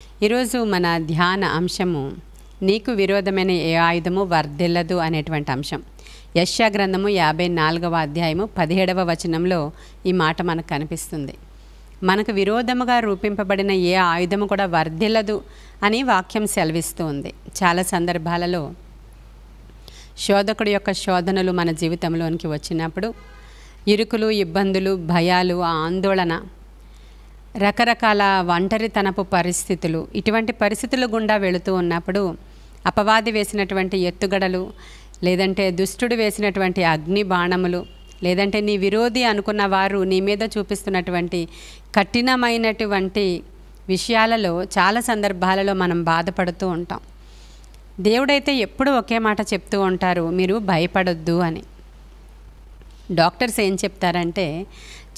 ఈరోజు మన ధ్యాన అంశము నీకు విరోధమైన ఏ ఆయుధము వర్ధిల్లదు అనేటువంటి అంశం. యెషయా గ్రంథము 54వ అధ్యాయము 17వ వచనంలో ఈ మాట మనకు కనిపిస్తుంది. మనకు విరోధముగా రూపింపబడిన ఏ ఆయుధము కూడా వర్ధిల్లదు అని వాక్యం సెలవిస్తూ ఉంది. చాలా సందర్భాలలో శోధకుడి యొక్క శోధనలు మన జీవితంలోనికి వచ్చినప్పుడు ఇరుకులు, ఇబ్బందులు, భయాలు, ఆందోళన, రకరకాల ఒంటరితనపు పరిస్థితులు, ఇటువంటి పరిస్థితుల గుండా వెళుతూ ఉన్నప్పుడు అపవాది వేసినటువంటి ఎత్తుగడలు, లేదంటే దుష్టుడు వేసినటువంటి అగ్ని బాణములు, లేదంటే నీ విరోధి అనుకున్న వారు నీ మీద చూపిస్తున్నటువంటి కఠినమైనటువంటి విషయాలలో చాలా సందర్భాలలో మనం బాధపడుతూ ఉంటాం. దేవుడైతే ఎప్పుడూ ఒకే మాట చెప్తూ ఉంటారు, మీరు భయపడొద్దు అని. డాక్టర్స్ ఏం చెప్తారంటే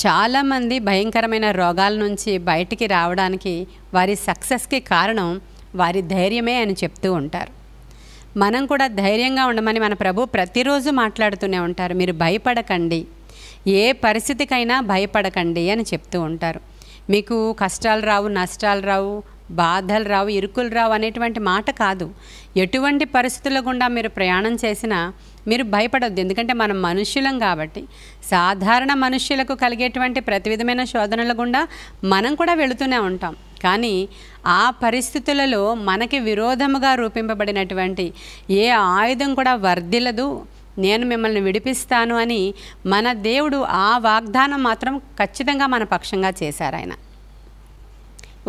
చాలామంది భయంకరమైన రోగాల నుంచి బయటికి రావడానికి వారి సక్సెస్కి కారణం వారి ధైర్యమే అని చెప్తూ ఉంటారు. మనం కూడా ధైర్యంగా ఉండమని మన ప్రభు ప్రతిరోజు మాట్లాడుతూనే ఉంటారు. మీరు భయపడకండి, ఏ పరిస్థితికైనా భయపడకండి అని చెప్తూ ఉంటారు. మీకు కష్టాలు రావు, నష్టాలు రావు, బాధలు రావు, ఇరుకులు రావు అనేటువంటి మాట కాదు. ఎటువంటి పరిస్థితుల గుండా మీరు ప్రయాణం చేసినా మీరు భయపడొద్దు. ఎందుకంటే మనం మనుష్యులం కాబట్టి సాధారణ మనుష్యులకు కలిగేటువంటి ప్రతి విధమైన శోధనల గుండా మనం కూడా వెళుతూనే ఉంటాం. కానీ ఆ పరిస్థితులలో మనకి విరోధముగా రూపింపబడినటువంటి ఏ ఆయుధం కూడా వర్ధిల్లదు, నేను మిమ్మల్ని విడిపిస్తాను అని మన దేవుడు ఆ వాగ్దానం మాత్రం ఖచ్చితంగా మన పక్షంగా చేశారు ఆయన.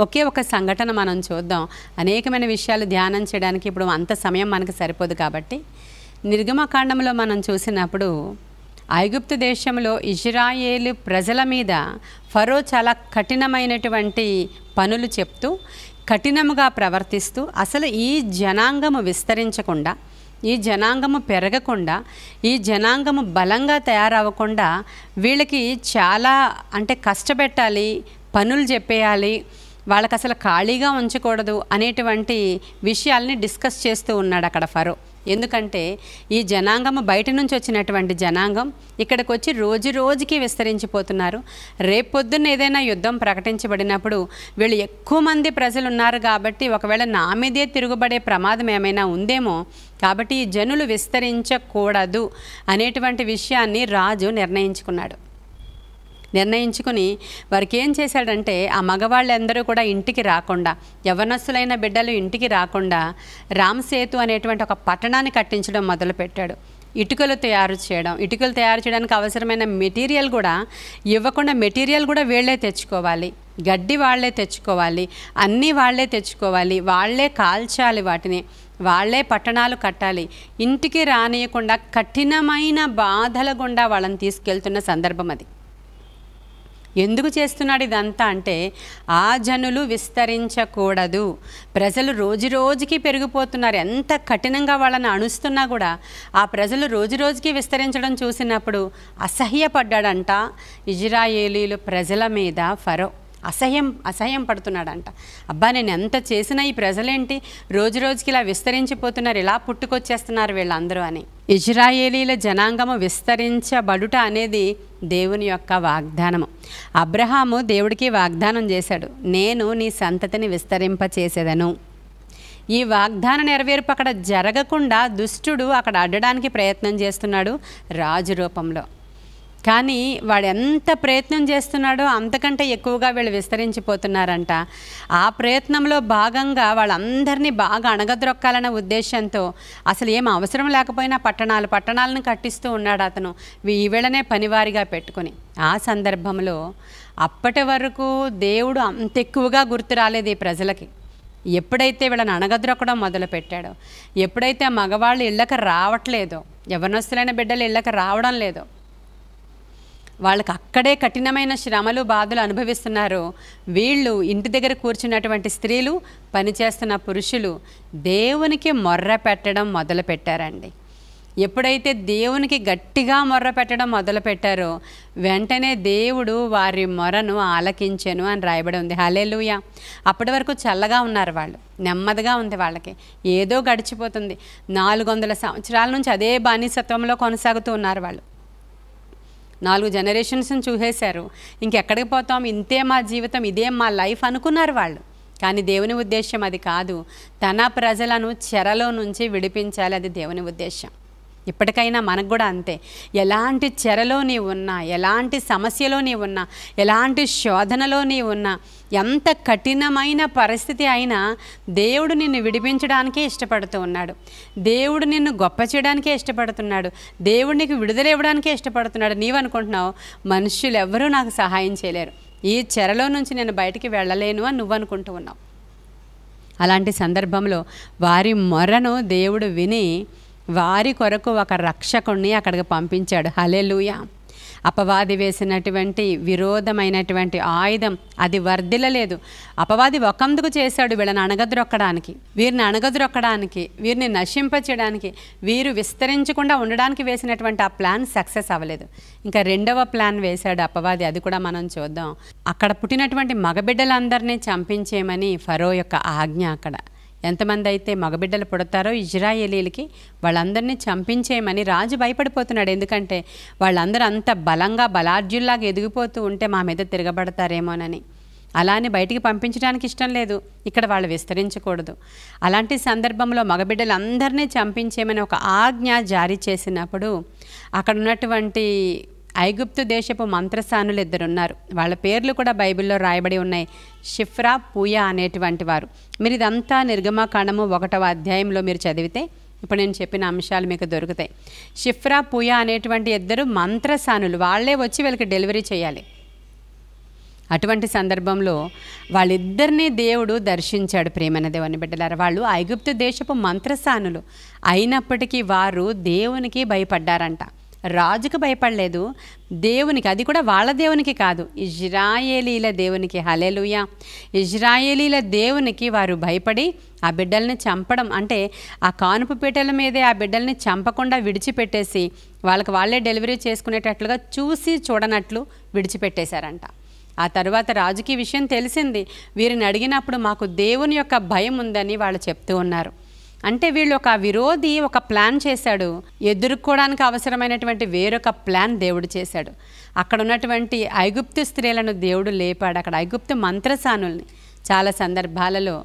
ఒకే ఒక సంఘటన మనం చూద్దాం. అనేకమైన విషయాలు ధ్యానం చేయడానికి ఇప్పుడు అంత సమయం మనకు సరిపోదు కాబట్టి నిర్గమకాండంలో మనం చూసినప్పుడు ఐగుప్తు దేశంలో ఇజ్రాయేలు ప్రజల మీద ఫరో చాలా కఠినమైనటువంటి పనులు చెప్తూ కఠినముగా ప్రవర్తిస్తూ అసలు ఈ జనాంగము విస్తరించకుండా, ఈ జనాంగము పెరగకుండా, ఈ జనాంగము బలంగా తయారవ్వకుండా వీళ్ళకి చాలా కష్టపెట్టాలి, పనులు చెప్పేయాలి, వాళ్ళకి అసలు ఖాళీగా ఉంచకూడదు అనేటువంటి విషయాల్ని డిస్కస్ చేస్తూ ఉన్నాడు అక్కడ ఫరో. ఎందుకంటే ఈ జనాంగము బయట నుంచి వచ్చినటువంటి జనాంగం ఇక్కడికి వచ్చి రోజు రోజుకి విస్తరించిపోతున్నారు. రేపొద్దున్న ఏదైనా యుద్ధం ప్రకటించబడినప్పుడు వీళ్ళు ఎక్కువ మంది ప్రజలు ఉన్నారు కాబట్టి ఒకవేళ నా మీదే తిరుగుబడే ప్రమాదం ఏమైనా ఉందేమో, కాబట్టి ఈ జనులు విస్తరించకూడదు అనేటువంటి విషయాన్ని రాజు నిర్ణయించుకుని వారికి ఏం చేశాడంటే ఆ మగవాళ్ళందరూ కూడా ఇంటికి రాకుండా, యవ్వనస్తులైన బిడ్డలు ఇంటికి రాకుండా రామసేతు అనేటువంటి ఒక పట్టణాన్ని కట్టించడం మొదలుపెట్టాడు. ఇటుకలు తయారు చేయడానికి అవసరమైన మెటీరియల్ కూడా ఇవ్వకుండా, మెటీరియల్ కూడా వీళ్ళే తెచ్చుకోవాలి, గడ్డి వాళ్ళే తెచ్చుకోవాలి, అన్నీ వాళ్ళే తెచ్చుకోవాలి, వాళ్ళే కాల్చాలి, వాటిని వాళ్ళే పట్టణాలు కట్టాలి, ఇంటికి రానియకుండా కఠినమైన బాధల గుండా వాళ్ళని తీసుకెళ్తున్న సందర్భం అది. ఎందుకు చేస్తున్నాడు ఇదంతా అంటే ఆ జనులు విస్తరించకూడదు, ప్రజలు రోజు రోజుకి పెరిగిపోతున్నారు, ఎంత కఠినంగా వాళ్ళని అణుస్తున్నా కూడా ఆ ప్రజలు రోజు రోజుకి విస్తరించడం చూసినప్పుడు అసహ్యపడ్డాడంట ఇజ్రాయేలీలు ప్రజల మీద ఫరో. అసహ్యం పడుతున్నాడంట. అబ్బా, నేను ఎంత చేసినా ఈ ప్రజలేంటి రోజు రోజుకి ఇలా విస్తరించిపోతున్నారు, ఇలా పుట్టుకొచ్చేస్తున్నారు వీళ్ళందరూ అని. ఇజ్రాయేలీల జనాంగము విస్తరించబడుట అనేది దేవుని యొక్క వాగ్దానము. అబ్రహాము దేవుడికి వాగ్దానం చేశాడు, నేను నీ సంతతిని విస్తరింపచేసేదను. ఈ వాగ్దాన నెరవేర్పు అక్కడ జరగకుండా దుష్టుడు అక్కడ అడ్డడానికి ప్రయత్నం చేస్తున్నాడు రాజు రూపంలో. కానీ వాడు ఎంత ప్రయత్నం చేస్తున్నాడో అంతకంటే ఎక్కువగా వీళ్ళు విస్తరించిపోతున్నారంట. ఆ ప్రయత్నంలో భాగంగా వాళ్ళందరినీ బాగా అణగద్రొక్కాలన్న ఉద్దేశంతో అసలు ఏం అవసరం లేకపోయినా పట్టణాలను కట్టిస్తూ ఉన్నాడు అతను, వీళ్ళనే పనివారిగా పెట్టుకొని. ఆ సందర్భంలో అప్పటి వరకు దేవుడు అంత ఎక్కువగా గుర్తు రాలేదు ఈ ప్రజలకి. ఎప్పుడైతే వీళ్ళని అణగద్రొక్కడం మొదలుపెట్టాడో, ఎప్పుడైతే మగవాళ్ళు ఇళ్ళకి రావట్లేదో, యవ్వనస్తులైన బిడ్డలు ఇళ్ళకి రావడం లేదో, వాళ్ళకి అక్కడే కఠినమైన శ్రమలు, బాధలు అనుభవిస్తున్నారు, వీళ్ళు ఇంటి దగ్గర కూర్చున్నటువంటి స్త్రీలు, పనిచేస్తున్న పురుషులు దేవునికి మొర్ర పెట్టడం మొదలుపెట్టారండి. ఎప్పుడైతే దేవునికి గట్టిగా మొర్ర పెట్టడం మొదలుపెట్టారో వెంటనే దేవుడు వారి మొరను ఆలకించెను అని రాయబడి ఉంది. హల్లెలూయా. అప్పటి వరకు చల్లగా ఉన్నారు వాళ్ళు, నెమ్మదిగా ఉంది వాళ్ళకి, ఏదో గడిచిపోతుంది. 400 సంవత్సరాల నుంచి అదే బానిసత్వంలో కొనసాగుతూ ఉన్నారు వాళ్ళు. 4 జనరేషన్స్ని చూసేశారు. ఇంకెక్కడికి పోతాం, ఇంతే మా జీవితం, ఇదే మా లైఫ్ అనుకున్నారు వాళ్ళు. కానీ దేవుని ఉద్దేశం అది కాదు. తన ప్రజలను చెరలో నుంచి విడిపించాలి, అది దేవుని ఉద్దేశం. ఇప్పటికైనా మనకు కూడా అంతే. ఎలాంటి చెరలో నీవు ఉన్నా, ఎలాంటి సమస్యలో నీవు ఉన్నా, ఎలాంటి శోధనలో నీవు ఉన్నా, ఎంత కఠినమైన పరిస్థితి అయినా దేవుడు నిన్ను విడిపించడానికే ఇష్టపడుతూ ఉన్నాడు. దేవుడు నిన్ను గొప్ప చేయడానికే ఇష్టపడుతున్నాడు. దేవుడు నీకు విడుదల ఇవ్వడానికే ఇష్టపడుతున్నాడు. నీవు అనుకుంటున్నావు మనుషులు ఎవరూ నాకు సహాయం చేయలేరు, ఈ చెరలో నుంచి నేను బయటికి వెళ్ళలేను అని నువ్వు అనుకుంటూ ఉన్నావు. అలాంటి సందర్భంలో వారి మొరను దేవుడు విని వారి కొరకు ఒక రక్షకుణ్ణి అక్కడికి పంపించాడు. హల్లెలూయా. అపవాది వేసినటువంటి విరోధమైనటువంటి ఆయుధం అది వర్ధిల్లలేదు. అపవాది ఒకందుకు చేశాడు వీళ్ళని అణగద్రొక్కడానికి, వీరిని నశింపచేయడానికి, వీరు విస్తరించకుండా ఉండడానికి వేసినటువంటి ఆ ప్లాన్ సక్సెస్ అవ్వలేదు. ఇంకా రెండవ ప్లాన్ వేశాడు అపవాది. అది కూడా మనం చూద్దాం. అక్కడ పుట్టినటువంటి మగబిడ్డలందరినీ చంపించేయమని ఫరో యొక్క ఆజ్ఞ. అక్కడ ఎంతమంది అయితే మగబిడ్డలు పుడతారో ఇజ్రాయేలీలకి వాళ్ళందరినీ చంపించేయమని రాజు భయపడిపోతున్నాడు. ఎందుకంటే వాళ్ళందరూ అంత బలంగా బలాఢ్యుల్లాగా ఎదిగిపోతూ ఉంటే మా మీద తిరగబడతారేమోనని. అలానే బయటికి పంపించడానికి ఇష్టం లేదు, ఇక్కడ వాళ్ళు విస్తరించకూడదు. అలాంటి సందర్భంలో మగబిడ్డలందరినీ చంపించేయమని ఒక ఆజ్ఞ జారీ చేసినప్పుడు అక్కడ ఉన్నటువంటి ఐగుప్తు దేశపు మంత్రసానులు 2 ఉన్నారు. వాళ్ళ పేర్లు కూడా బైబిల్లో రాయబడి ఉన్నాయి. షిఫ్రా, పూయా అనేటువంటి వారు. మీరు ఇదంతా నిర్గమకాండము 1వ అధ్యాయంలో మీరు చదివితే ఇప్పుడు నేను చెప్పిన అంశాలు మీకు దొరుకుతాయి. షిఫ్రా, పూయా అనేటువంటి 2 మంత్రసానులు, వాళ్ళే వచ్చి వీళ్ళకి డెలివరీ చేయాలి. అటువంటి సందర్భంలో వాళ్ళిద్దరినీ దేవుడు దర్శించాడు. ప్రేమైన దేవుని బిడ్డలారా, వాళ్ళు ఐగుప్తు దేశపు మంత్రసానులు అయినప్పటికీ వారు దేవునికి భయపడ్డారంట. రాజుకు భయపడలేదు, దేవునికి. అది కూడా వాళ్ళ దేవునికి కాదు, ఇజ్రాయేలీల దేవునికి. హల్లెలూయా. ఇజ్రాయేలీల దేవునికి వారు భయపడి ఆ బిడ్డల్ని చంపడం, అంటే ఆ కానుపు పీటల మీదే ఆ బిడ్డల్ని చంపకుండా విడిచిపెట్టేసి వాళ్ళకి వాళ్ళే డెలివరీ చేసుకునేటట్లుగా చూసి చూడనట్లు విడిచిపెట్టేశారంట. ఆ తర్వాత రాజుకి విషయం తెలిసింది. వీరిని అడిగినప్పుడు మాకు దేవుని యొక్క భయం ఉందని వాళ్ళు చెప్తూ ఉన్నారు. అంటే వీళ్ళు ఒక విరోధి ఒక ప్లాన్ చేశాడు, ఎదుర్కోవడానికి అవసరమైనటువంటి వేరొక ప్లాన్ దేవుడు చేశాడు. అక్కడ ఉన్నటువంటి ఐగుప్తు స్త్రీలను దేవుడు లేపాడు, అక్కడ ఐగుప్తు మంత్రసానుల్ని. చాలా సందర్భాలలో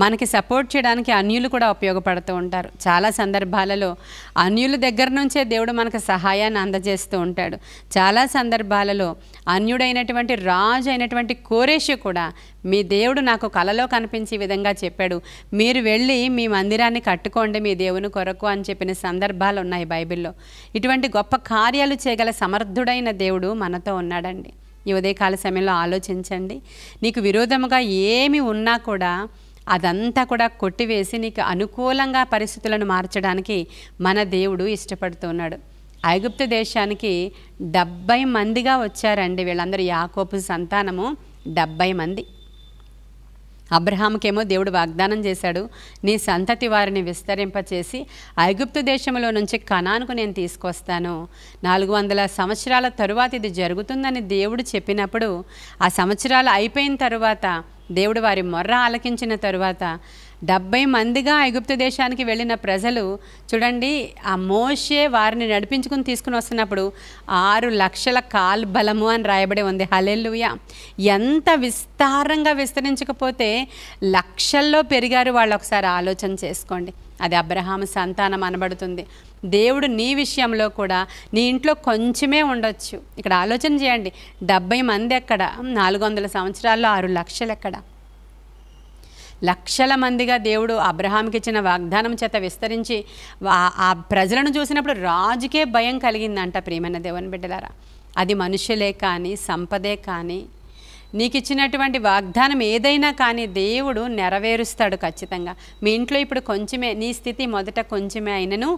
మనకి సపోర్ట్ చేయడానికి అన్యులు కూడా ఉపయోగపడుతూ ఉంటారు. చాలా సందర్భాలలో అన్యుల దగ్గర నుంచే దేవుడు మనకు సహాయాన్ని అందజేస్తూ ఉంటాడు. చాలా సందర్భాలలో అన్యుడైనటువంటి రాజు అయినటువంటి కోరేషు కూడా మీ దేవుడు నాకు కలలో కనిపించే విధంగా చెప్పాడు, మీరు వెళ్ళి మీ మందిరాన్ని కట్టుకోండి మీ దేవుని కొరకు అని చెప్పిన సందర్భాలు ఉన్నాయి బైబిల్లో. ఇటువంటి గొప్ప కార్యాలు చేయగల సమర్థుడైన దేవుడు మనతో ఉన్నాడండి. ఈ ఉదయకాల సమయంలో ఆలోచించండి. నీకు విరోధముగా ఏమి ఉన్నా కూడా అదంతా కూడా కొట్టివేసి నీకు అనుకూలంగా పరిస్థితులను మార్చడానికి మన దేవుడు ఇష్టపడుతున్నాడు. ఐగుప్తు దేశానికి 70 మందిగా వచ్చారండి వీళ్ళందరూ. యాకోబు సంతానము 70 మంది. అబ్రహాముకేమో దేవుడు వాగ్దానం చేశాడు, నీ సంతతి వారిని విస్తరింపచేసి ఐగుప్తు దేశంలో నుంచి కనానుకు నేను తీసుకొస్తాను. 400 సంవత్సరాల తరువాత ఇది జరుగుతుందని దేవుడు చెప్పినప్పుడు ఆ సంవత్సరాలు అయిపోయిన తరువాత దేవుడు వారి మొర్ర ఆలకించిన తరువాత 70 మందిగా ఐగుప్తు దేశానికి వెళ్ళిన ప్రజలు చూడండి, ఆ మోషే వారిని నడిపించుకుని తీసుకుని వస్తున్నప్పుడు 6 లక్షల కాల్బలము అని రాయబడి ఉంది. హల్లెలూయా. ఎంత విస్తారంగా విస్తరించకపోతే లక్షల్లో పెరిగారు వాళ్ళు. ఒకసారి ఆలోచన చేసుకోండి. అది అబ్రహాము సంతానం అనబడుతుంది. దేవుడు నీ విషయంలో కూడా నీ ఇంట్లో కొంచెమే ఉండొచ్చు. ఇక్కడ ఆలోచన చేయండి, 70 మంది ఎక్కడ, 400 సంవత్సరాల్లో 6 లక్షలు ఎక్కడ? లక్షల మందిగా దేవుడు అబ్రహాంకి ఇచ్చిన వాగ్దానం చేత విస్తరించి ఆ ప్రజలను చూసినప్పుడు రాజుకే భయం కలిగిందంట. ప్రియమైన దేవుని బిడ్డలారా, అది మనుషులే కానీ సంపదే కానీ నీకు ఇచ్చినటువంటి వాగ్దానం ఏదైనా కానీ దేవుడు నెరవేరుస్తాడు ఖచ్చితంగా. మీ ఇంట్లో ఇప్పుడు కొంచెమే, నీ స్థితి మొదట కొంచెమే అయినను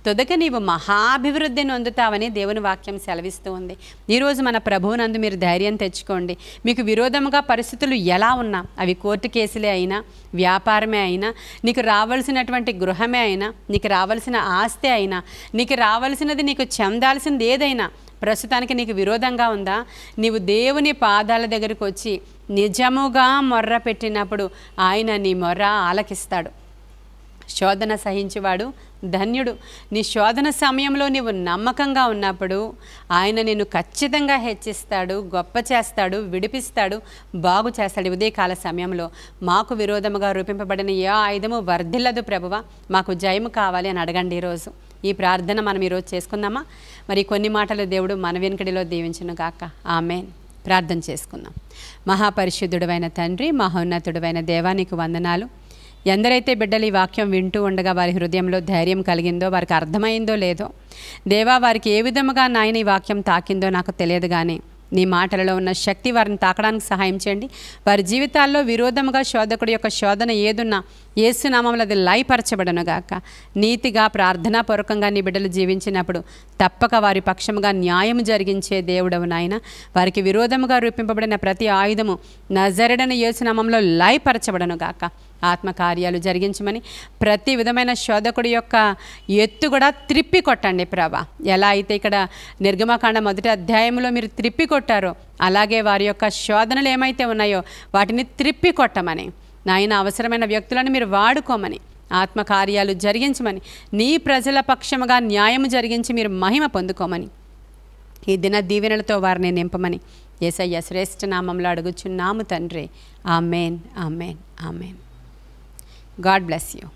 తొదక నీవు మహాభివృద్ధిని పొందుతావని దేవుని వాక్యం సెలవిస్తూ ఉంది. ఈరోజు మన ప్రభువునందు మీరు ధైర్యం తెచ్చుకోండి. మీకు విరోధముగా పరిస్థితులు ఎలా ఉన్నా, అవి కోర్టు కేసులే అయినా, వ్యాపారమే అయినా, నీకు రావాల్సినటువంటి గృహమే అయినా, నీకు రావాల్సిన ఆస్తి అయినా, నీకు రావాల్సినది నీకు చెందాల్సింది ఏదైనా ప్రస్తుతానికి నీకు విరోధంగా ఉందా, నీవు దేవుని పాదాల దగ్గరకు వచ్చి నిజముగా మొర్ర పెట్టినప్పుడు ఆయన నీ మొర్ర ఆలకిస్తాడు. శోధన సహించేవాడు ధన్యుడు. నీ శోధన సమయంలో నీవు నమ్మకంగా ఉన్నప్పుడు ఆయన నిన్ను ఖచ్చితంగా హెచ్చిస్తాడు, గొప్ప చేస్తాడు, విడిపిస్తాడు, బాగు చేస్తాడు. ఉదయకాల సమయంలో మాకు విరోధముగా రూపింపబడిన ఏ ఆయుధము వర్ధిల్లదు ప్రభువా, మాకు జయము కావాలి అని అడగండి. ఈరోజు ఈ ప్రార్థన మనం ఈరోజు చేసుకుందామా? మరి కొన్ని మాటలు దేవుడు మన వెనుకడిలో దీవించును గాక. ఆమేన్. ప్రార్థన చేసుకుందాం. మహాపరిశుద్ధుడైన తండ్రి, మహోన్నతుడైన దేవానికి వందనాలు. ఎందరైతే బిడ్డలు ఈ వాక్యం వింటూ ఉండగా వారి హృదయంలో ధైర్యం కలిగిందో, వారికి అర్థమైందో లేదో దేవా, వారికి ఏ విధముగా నాయన ఈ వాక్యం తాకిందో నాకు తెలియదు, కానీ నీ మాటలలో ఉన్న శక్తి వారిని తాకడానికి సహాయం చేయండి. వారి జీవితాల్లో విరోధముగా శోధకుడి యొక్క శోధన ఏదున్నా యేసునామములో అది లయపరచబడనుగాక. నీతిగా ప్రార్థనాపూర్వకంగా నీ బిడ్డలు జీవించినప్పుడు తప్పక వారి పక్షముగా న్యాయం జరిగించే దేవుడవు నాయన. వారికి విరోధముగా రూపింపబడిన ప్రతి ఆయుధము నజరేయుడైన యేసునామములో లయపరచబడనుగాక. ఆత్మకార్యాలు జరిగించమని, ప్రతి విధమైన శోధకుడి యొక్క ఎత్తు కూడా త్రిప్పి కొట్టండి ప్రభా. ఎలా అయితే ఇక్కడ నిర్గమకాండ 1వ అధ్యాయంలో మీరు త్రిప్పి కొట్టారో, అలాగే వారి యొక్క శోధనలు ఏమైతే ఉన్నాయో వాటిని త్రిప్పి కొట్టమని, నాయన అవసరమైన వ్యక్తులను మీరు వాడుకోమని, ఆత్మకార్యాలు జరిగించమని, నీ ప్రజల పక్షముగా న్యాయము జరిగించి మీరు మహిమ పొందుకోమని, ఈ దిన దీవెనలతో వారిని నింపమని యేసయ్య శ్రేష్ఠ నామంలో అడుగుచున్నాము తండ్రి. Amen, amen, amen. God bless you.